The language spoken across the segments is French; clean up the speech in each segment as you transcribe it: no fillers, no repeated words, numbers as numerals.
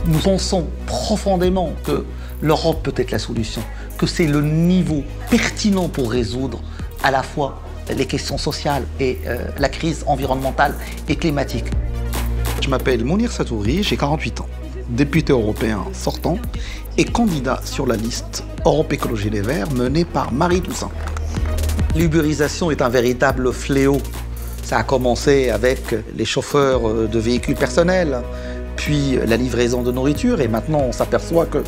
Nous pensons profondément que l'Europe peut être la solution, que c'est le niveau pertinent pour résoudre à la fois les questions sociales et la crise environnementale et climatique. Je m'appelle Mounir Satouri, j'ai 48 ans, député européen sortant et candidat sur la liste Europe Écologie Les Verts menée par Marie Toussaint. L'ubérisation est un véritable fléau. Ça a commencé avec les chauffeurs de véhicules personnels, puis la livraison de nourriture, et maintenant on s'aperçoit que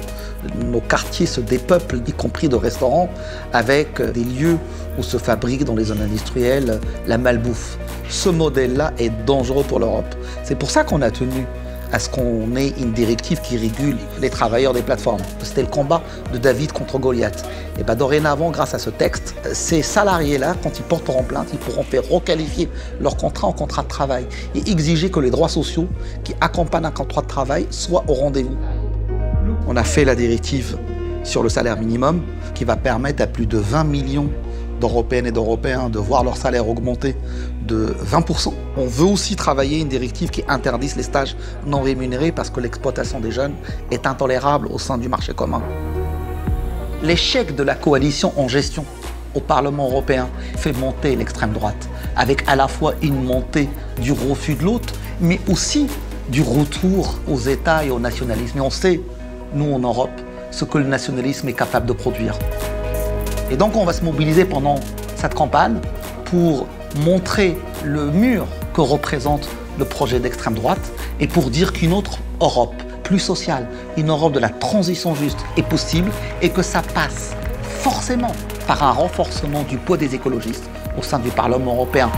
nos quartiers se dépeuplent, y compris de restaurants, avec des lieux où se fabrique dans les zones industrielles la malbouffe. Ce modèle-là est dangereux pour l'Europe. C'est pour ça qu'on a tenu à ce qu'on ait une directive qui régule les travailleurs des plateformes. C'était le combat de David contre Goliath. Et bien dorénavant, grâce à ce texte, ces salariés-là, quand ils porteront plainte, ils pourront faire requalifier leur contrat en contrat de travail et exiger que les droits sociaux qui accompagnent un contrat de travail soient au rendez-vous. On a fait la directive sur le salaire minimum qui va permettre à plus de 20 millions d'Européennes et d'Européens de voir leur salaire augmenter de 20%. On veut aussi travailler une directive qui interdise les stages non rémunérés parce que l'exploitation des jeunes est intolérable au sein du marché commun. L'échec de la coalition en gestion au Parlement européen fait monter l'extrême droite, avec à la fois une montée du refus de l'autre, mais aussi du retour aux États et au nationalisme. Et on sait, nous en Europe, ce que le nationalisme est capable de produire. Et donc on va se mobiliser pendant cette campagne pour montrer le mur que représente le projet d'extrême droite et pour dire qu'une autre Europe plus sociale, une Europe de la transition juste est possible et que ça passe forcément par un renforcement du poids des écologistes au sein du Parlement européen.